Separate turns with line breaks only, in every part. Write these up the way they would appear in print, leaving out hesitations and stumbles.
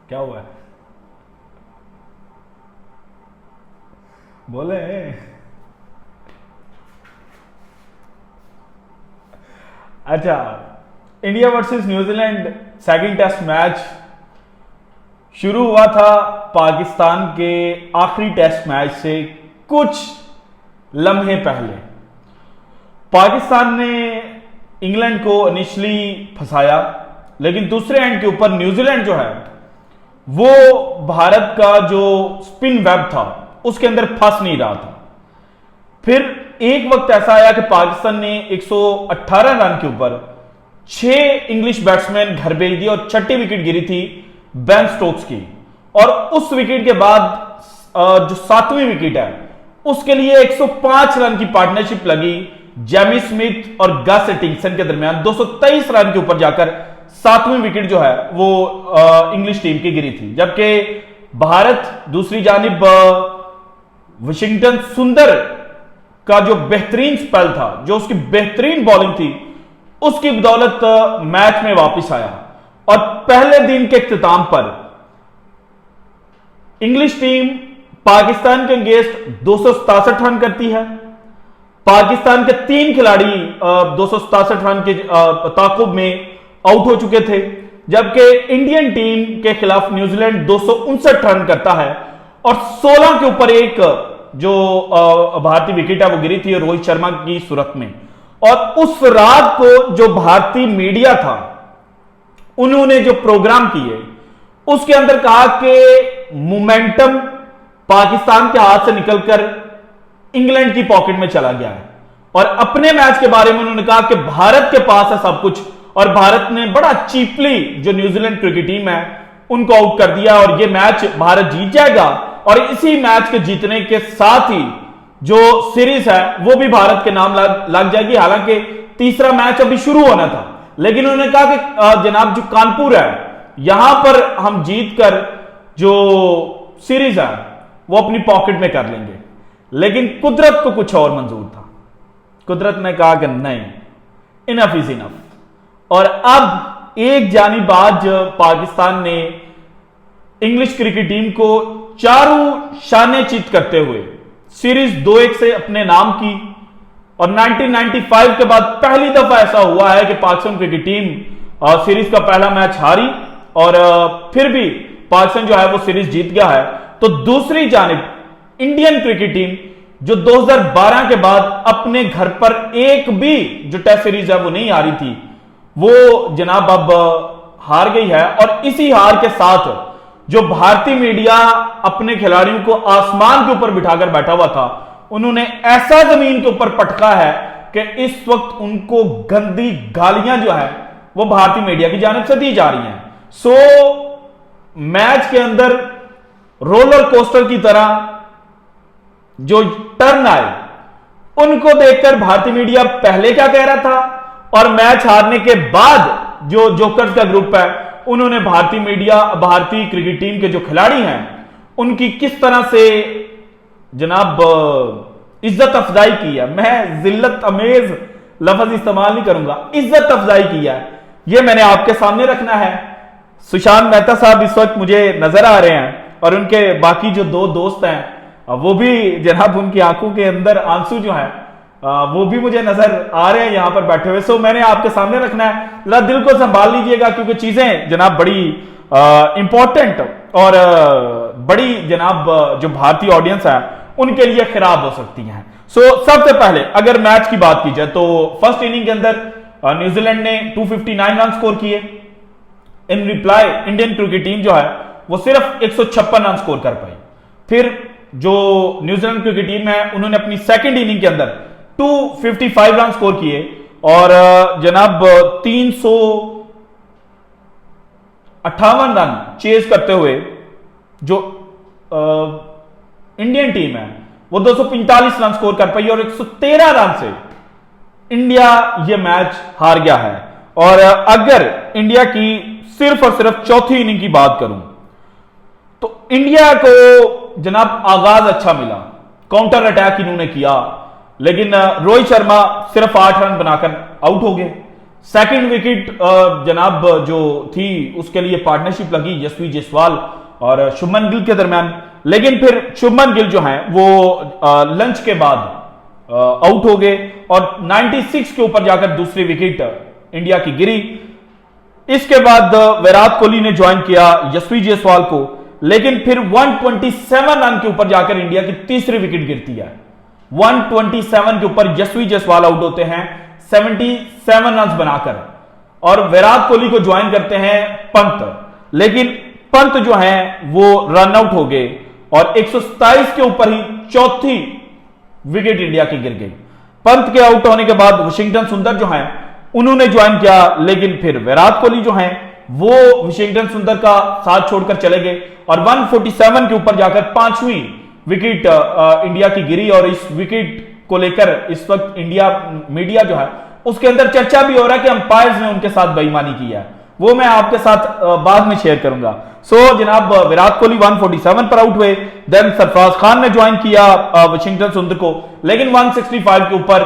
क्या हुआ है? बोले। अच्छा, India versus New Zealand second test match शुरू हुआ था पाकिस्तान के आखिरी टेस्ट मैच से कुछ लम्हे पहले। पाकिस्तान ने इंग्लैंड को इनिशियली फंसाया, लेकिन दूसरे एंड के ऊपर न्यूजीलैंड जो है वो भारत का जो स्पिन वेब था उसके अंदर फंस नहीं रहा था। फिर एक वक्त ऐसा आया कि पाकिस्तान ने 118 रन के ऊपर 6 इंग्लिश बैट्समैन घर भेज दिए और छठी विकेट गिरी थी बेन स्टोक्स की। और उस विकेट के बाद जो 7वीं विकेट है उसके लिए 105 रन की पार्टनरशिप लगी जेमी स्मिथ और गस एटिंगसन के दरमियान। 223 रन के ऊपर जाकर 7वीं विकेट जो है वो इंग्लिश टीम की गिरी थी। जबकि भारत दूसरी जानिब वाशिंगटन सुंदर का जो बेहतरीन स्पेल था, जो उसकी बेहतरीन बॉलिंग थी, उसकी बदौलत मैच में वापस आया। और पहले दिन के इख्तिताम पर इंग्लिश टीम पाकिस्तान के अगेंस्ट 267 रन करती है। पाकिस्तान के 3 खिलाड़ी 267 रन के ताकुब में आउट हो चुके थे, जबकि इंडियन टीम के खिलाफ न्यूजीलैंड 259 रन करता है और 16 के ऊपर एक जो भारतीय विकेट है वो गिरी थी रोहित शर्मा की सूरत में। और उस रात को जो भारतीय मीडिया था उन्होंने जो प्रोग्राम किए उसके अंदर कहा कि मोमेंटम पाकिस्तान के हाथ से निकलकर इंग्लैंड की पॉकेट में चला गया है। और अपने मैच के बारे में उन्होंने कहा कि भारत के पास है सब कुछ और भारत ने बड़ा चीपली जो न्यूजीलैंड क्रिकेट टीम है उनको आउट कर दिया और यह मैच भारत जीत जाएगा। और इसी मैच के जीतने के साथ ही जो सीरीज है वो भी भारत के नाम लग जाएगी। हालांकि तीसरा मैच अभी शुरू होना था, लेकिन उन्होंने कहा कि जनाब जो कानपुर है यहां पर हम जीत कर जो सीरीज है वो अपनी पॉकेट में कर लेंगे। लेकिन कुदरत को कुछ और मंजूर था। कुदरत ने कहा कि नहीं, इनफ इज इनफ। और अब एक जानिब आज पाकिस्तान ने इंग्लिश क्रिकेट टीम को चारों शाने चित करते हुए सीरीज 2-1 से अपने नाम की। और 1995 के बाद पहली दफा ऐसा हुआ है कि पाकिस्तान क्रिकेट टीम सीरीज का पहला मैच हारी और फिर भी पाकिस्तान जो है वो सीरीज जीत गया है। तो दूसरी जानिब इंडियन क्रिकेट टीम जो 2012 के बाद अपने घर पर एक भी जो टेस्ट सीरीज है वो नहीं हारी थी, वो जनाब अब हार गई है। और इसी हार के साथ जो भारतीय मीडिया अपने खिलाड़ियों को आसमान के ऊपर बिठाकर बैठा हुआ था, उन्होंने ऐसा जमीन के ऊपर पटका है कि इस वक्त उनको गंदी गालियां जो है वो भारतीय मीडिया की जानिब से दी जा रही हैं। सो मैच के अंदर रोलर कोस्टर की तरह जो टर्न आए उनको देखकर भारतीय मीडिया पहले क्या कह रहा था और मैच हारने के बाद जो जोकर्स का ग्रुप है उन्होंने भारतीय मीडिया, भारतीय क्रिकेट टीम के जो खिलाड़ी हैं उनकी किस तरह से जनाब इज्जत अफजाई की है। मैं जिल्लत अमेज लफ्ज इस्तेमाल नहीं करूंगा, इज्जत अफजाई की है, यह मैंने आपके सामने रखना है। सुशांत मेहता साहब इस वक्त मुझे नजर आ रहे हैं और उनके बाकी जो 2 दोस्त हैं वो भी जनाब उनकी आंखों के अंदर आंसू जो है वो भी मुझे नजर आ रहे हैं यहां पर बैठे हुए। सो मैंने आपके सामने रखना है, जरा दिल को संभाल लीजिएगा क्योंकि चीजें जनाब बड़ी इंपॉर्टेंट और बड़ी जनाब जो भारतीय ऑडियंस है उनके लिए खराब हो सकती हैं। सो सबसे पहले अगर मैच की बात की जाए तो फर्स्ट इनिंग के अंदर न्यूजीलैंड ने 259 रन स्कोर किए। इन रिप्लाई इंडियन क्रिकेट टीम जो है वो सिर्फ 156 रन स्कोर कर पाई। फिर जो न्यूजीलैंड क्रिकेट टीम है उन्होंने अपनी सेकंड इनिंग के अंदर 255 रन स्कोर किए और जनाब 358 रन चेज करते हुए जो इंडियन टीम है वो 245 रन स्कोर कर पाई और 113 रन से इंडिया ये मैच हार गया है। और अगर इंडिया की सिर्फ और सिर्फ चौथी इनिंग की बात करूं तो इंडिया को जनाब आगाज अच्छा मिला, काउंटर अटैक इन्होंने किया, लेकिन रोहित शर्मा सिर्फ 8 रन बनाकर आउट हो गए। सेकंड विकेट जनाब जो थी उसके लिए पार्टनरशिप लगी यशस्वी जायसवाल और शुभमन गिल के दरमियान, लेकिन फिर शुभमन गिल जो है वो लंच के बाद आउट हो गए और 96 के ऊपर जाकर दूसरी विकेट इंडिया की गिरी। इसके बाद विराट कोहली ने ज्वाइन किया यशस्वी जायसवाल को, लेकिन फिर 127 रन के ऊपर जाकर इंडिया की तीसरी विकेट गिरती है। 127 के ऊपर यशस्वी जायसवाल आउट होते हैं 77 रन बनाकर और विराट कोहली को ज्वाइन करते हैं पंत, लेकिन पंत जो है वो रन आउट हो गए और 127 के ऊपर ही चौथी विकेट इंडिया की गिर गई। पंत के आउट होने के बाद वाशिंगटन सुंदर जो है उन्होंने ज्वाइन किया, लेकिन फिर विराट कोहली जो है वो वाशिंगटन सुंदर का साथ छोड़कर चले गए और 147 के ऊपर जाकर पांचवी विकेट इंडिया की गिरी। और इस विकेट को लेकर इस वक्त इंडिया मीडिया जो है उसके अंदर चर्चा भी हो रहा है कि अंपायर्स ने उनके साथ बेईमानी की है, वो मैं आपके साथ बाद में शेयर करूंगा। जनाब विराट कोहली 147 पर आउट हुए, देन सरफराज खान ने ज्वाइन किया वाशिंगटन सुंदर को, लेकिन 165 के ऊपर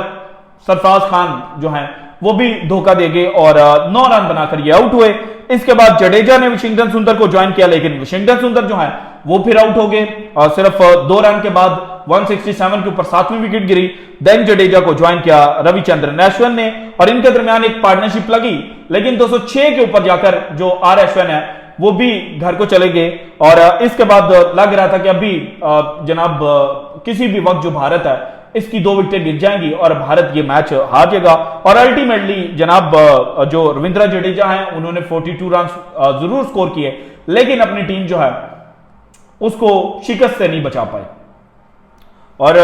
सरफराज खान जो है वो भी धोखा दे गए और 9 रन बनाकर ये आउट हुए। इसके बाद जडेजा ने वाशिंगटन सुंदर को ज्वाइन किया, लेकिन वाशिंगटन सुंदर जो है वो फिर आउट हो गए और सिर्फ 2 रन के बाद 167 के ऊपर 7वीं विकेट गिरी। देन जडेजा को ज्वाइन किया रविचंद्रन अश्विन ने और इनके दरमियान एक पार्टनरशिप लगी, लेकिन 206 के ऊपर जाकर जो आर अश्विन है वो भी घर को चले गए और इसके बाद लग रहा था कि अभी जनाब किसी भी वक्त जो भारत है इसकी 2 विकेटें गिर जाएंगी और भारत ये मैच हार जाएगा। और अल्टीमेटली जनाब जो रविंद्र जडेजा हैं उन्होंने 42 रन जरूर स्कोर किए, लेकिन अपनी टीम जो है उसको शिकस्त से नहीं बचा पाई। और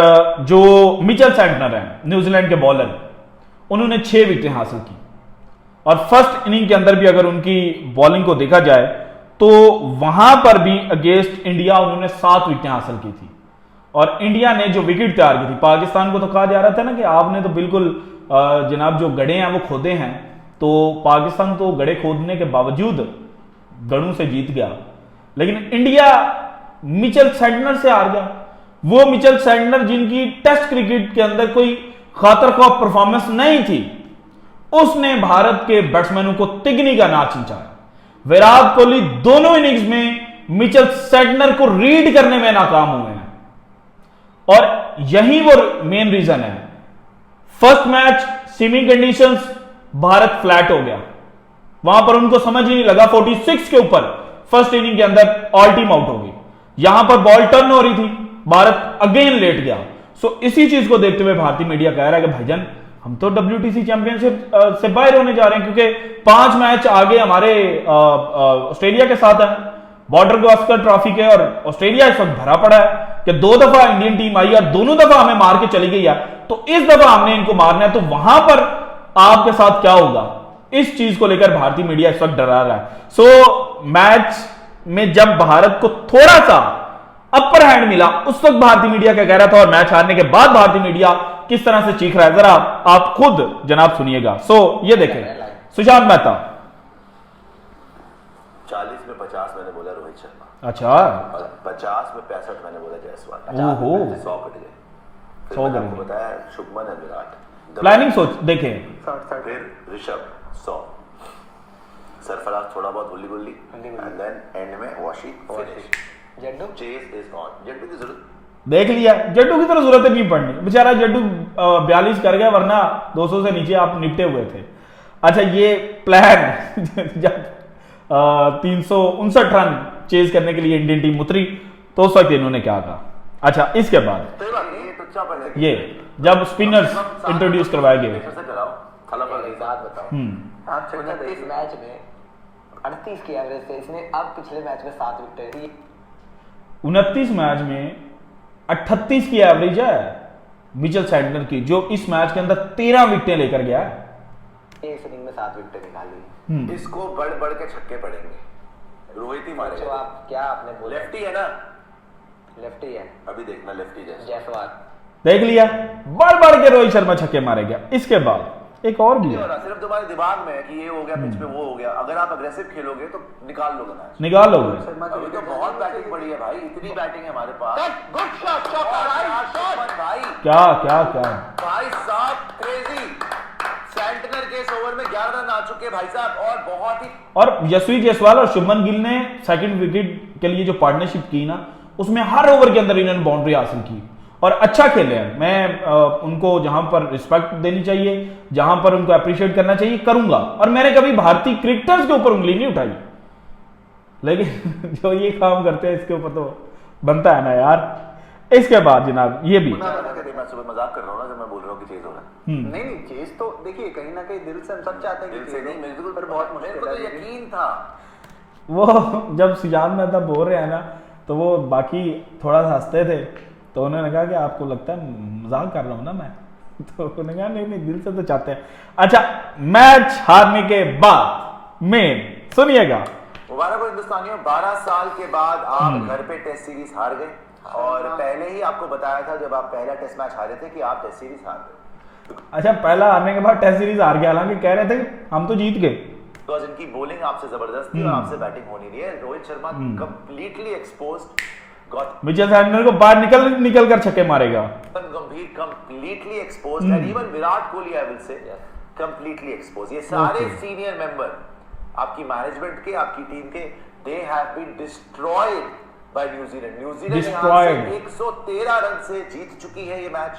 जो मिचेल सैंटनर हैं न्यूजीलैंड के बॉलर, उन्होंने 6 विकेटें हासिल की और फर्स्ट इनिंग के अंदर भी अगर उनकी बॉलिंग को देखा जाए तो वहां पर भी अगेंस्ट इंडिया उन्होंने 7 विकेटें हासिल की थी और इंडिया ने जो विकेट तैयार की थी, पाकिस्तान को तो कहा जा रहा था ना कि आपने तो बिल्कुल जनाब जो गड़े हैं वो खोदे हैं, तो पाकिस्तान तो गड़े खोदने के बावजूद गड़ों से जीत गया, लेकिन इंडिया मिचेल सैंटनर से हार गया। वो मिचेल सैंटनर जिनकी टेस्ट क्रिकेट के अंदर कोई खातर खौफ परफॉर्मेंस नहीं थी, उसने भारत के बैट्समैनों को तिगनी का नाच नचाया। विराट कोहली दोनों इनिंग्स में मिचेल सैंटनर को रीड करने में नाकाम हुए हैं और यही वो मेन रीजन है। First match semi conditions Bharat flat हो गया, वहां पर उनको समझ ही नहीं लगा, 46 के ऊपर फर्स्ट इनिंग के अंदर ऑल टीम आउट हो गई। यहां पर बॉल टर्न हो रही थी, भारत अगेन लेट गया। इसी चीज को देखते हुए भारतीय मीडिया कह रहा है कि भाईजान हम तो WTC चैंपियनशिप से बाहर होने जा रहे हैं, क्योंकि 5 मैच आगे हमारे ऑस्ट्रेलिया के साथ है बॉर्डर गावस्कर ट्रॉफी के, और ऑस्ट्रेलिया इस वक्त भरा पड़ा है कि 2 दफा इंडियन टीम आई और दोनों दफा हमें मार के चली गई है, तो इस दफा हमने इनको मारना है, तो वहां पर आपके साथ क्या होगा, इस चीज को लेकर भारतीय मीडिया इस वक्त डरा रहा है। मैच में जब भारत को थोड़ा सा अपर हैंड मिला उस वक्त भारतीय मीडिया क्या कह रहा था और मैच हारने के बाद भारतीय मीडिया किस तरह से चीख रहा है, जरा आप खुद जनाब सुनिएगा। ये देखें सुशांत मेहता
40 में 50 मैंने बोला रोहित शर्मा,
अच्छा,
और 50 में 65 मैंने बोला जायसवाल,
ओहो
100 कट गए, फिर मैंने आपको बताया शुभमन और विराट,
प्लानिंग सोच देखें,
फिर ऋषभ 100, सरफराज थोड़ा बहुत गुल्ली गुल्ली, एंड देन एंड में Washi finish. Jaddu chase is on, Jaddu की जरूरत
देख लिया, जड्डू की तरह जरूरत नहीं पड़नी, बेचारा जड्डू 42 कर गया, वरना 200 से नीचे आप निपटे हुए थे। अच्छा, ये प्लान जब 359 रन चेज करने के लिए इंडियन टीम उतरी तो उस वक्त इन्होंने क्या कहा। अच्छा, इसके बाद ये जब स्पिनर्स इंट्रोड्यूस करवाए गए,
इस मैच में 38 की एवरेज से इसने अब पिछले मैच में 7 विकेट ली।
29 मैच में 38 की एवरेज है मिचेल सैंटनर की, जो इस मैच के अंदर 13 विकेटें लेकर गया है।
इस इनिंग में 7 विकेटें निकाली।
इसको बढ़ बढ़ के छक्के पड़ेंगे, रोहित ही मारेगा।
तो आप क्या आपने बोला,
लेफ्टी है ना,
लेफ्टी है,
अभी देखना लेफ्टी
जायसवाल
देख लिया, बढ़ बढ़ के रोहित शर्मा छक्के मारेगा। इसके बाद एक और भी है,
सिर्फ तुम्हारे दिमाग में है कि ये हो गया पिच पे वो हो गया, अगर आप अग्रेसिव खेलोगे तो निकाल लोगे मैच,
निकाल लोगे।
अभी तो बहुत बैटिंग बड़ी है भाई, इतनी बैटिंग है हमारे पास। गुड शॉट भाई,
क्या क्या क्या
भाई साहब क्रेजी सेंटनर के इस ओवर में 11 रन आ चुके भाई साहब, और बहुत ही
और यशस्वी जायसवाल और शुभमन गिल ने सेकंड विकेट के लिए जो पार्टनरशिप की ना, उसमें हर ओवर के अंदर इन्होंने बाउंड्री हासिल की और अच्छा खेले हैं। मैं उनको जहां पर रिस्पेक्ट देनी चाहिए, जहां पर उनको अप्रिशिएट करना चाहिए, करूंगा। और मैंने कभी भारतीय क्रिकेटर्स के ऊपर उंगली नहीं उठाई, लेकिन जो ये काम करते हैं इसके ऊपर तो बनता है ना यार। इसके बाद जनाब ये भी
मैं सुबह मजाक कर रहा हूँ ना जब मैं बोल रहा हूँ कि चेज हो रहा है।
नहीं नहीं, चेज तो देखिए कहीं ना कहीं दिल से हम सब चाहते हैं
दिल
कि
से
चेज
नहीं,
हो,
मेरे को
पर बहुत मुश्किल
मेरे को तो
है।
यकीन था।
वो जब सुजान मेहता बोल रहे हैं ना, तो वो बाकी थोड़ा सा हंसते थे, तो उन्होंने कहा कि आपको लगता है मजाक कर रहा हूं ना मैं, तो उन्होंने कहा नहीं नहीं, दिल से तो चाहते हैं। अच्छा, मैच हारने के बाद में सुनिएगा,
मुबारक हो हिंदुस्तानियों, 12 साल के बाद आप घर पे टेस्ट सीरीज हार गए, और पहले ही आपको बताया था जब आप पहला टेस्ट मैच हारे थे कि आप टेस्ट सीरीज हार गए।
अच्छा पहला हारने के बाद टेस्ट सीरीज हार गया, हालांकि कह रहे थे हम तो जीत गए।
तो इनकी बॉलिंग आपसे जबरदस्त थी और आपसे बैटिंग हो नहीं रही है। Rohit Sharma completely exposed, got
Mitchell Santner को बाहर निकल कर छक्के मारेगा।
गंभीर completely exposed, and even Virat Kohli I will say completely exposed. ये सारे सीनियर मेंबर आपकी मैनेजमेंट के, आपकी टीम के, they have been destroyed by New Zealand. New Zealand यहां से 113 रन से जीत चुकी है ये मैच,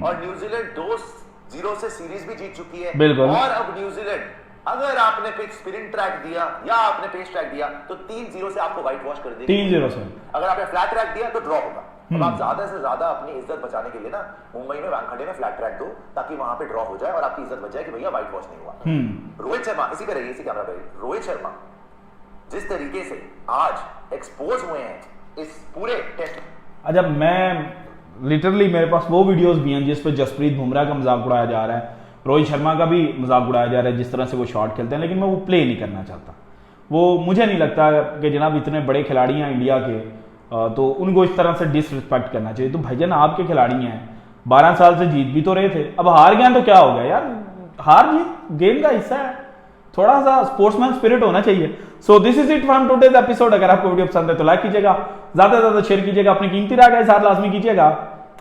और न्यूजीलैंड 2-0 से सीरीज भी जीत चुकी है।
बिल्कुल।
और अब न्यूजीलैंड, अगर आपने पिच स्पिन ट्रैक दिया या आपने पेस ट्रैक दिया तो 3-0 से आपको व्हाइट वॉश कर देगी।
3-0 से
अगर आपने फ्लैट ट्रैक दिया तो ड्रॉ होगा। अब आप ज्यादा से ज्यादा अपनी इज्जत बचाने के लिए ना मुंबई में वानखेड़े में फ्लैट ट्रैक दो, ताकि वहां पे ड्रॉ हो जाए और आपकी इज्जत बच जाए कि भैया व्हाइट वॉश नहीं हुआ। रोहित शर्मा, इसी पे रहिए, इसी कैमरा पे रहिए। रोहित शर्मा जिस तरीके से आज एक्सपोज हुए हैं इस पूरे टेस्ट।
अच्छा, मैं लिटरली मेरे पास वो वीडियोस भी हैं जिस पे जसप्रीत बुमराह का मजाक उड़ाया जा रहा है, रोहित शर्मा का भी मजाक उड़ाया जा रहा है जिस तरह से वो शॉट खेलते हैं, लेकिन मैं वो प्ले नहीं करना चाहता। वो मुझे नहीं लगता कि जनाब इतने बड़े खिलाड़ी हैं इंडिया के, तो उनको इस तरह से डिसरिस्पेक्ट करना चाहिए। तो भाईजान आपके खिलाड़ी हैं, 12 साल से जीत भी तो रहे थे, अब हार गए तो क्या हो गया यार, हार जीत गेम का हिस्सा है, थोड़ा सा स्पोर्ट्समैन स्पिरिट होना चाहिए। So this is it from today's episode. अगर आपको वीडियो पसंद है तो लाइक कीजिएगा, ज्यादा से ज्यादा शेयर कीजिएगा, अपनी कीमती राय के साथ लाजमी कीजिएगा,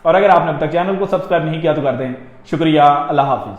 और अगर आपने अब तक चैनल को सब्सक्राइब नहीं किया तो कर दें। शुक्रिया, अल्लाह हाफिज।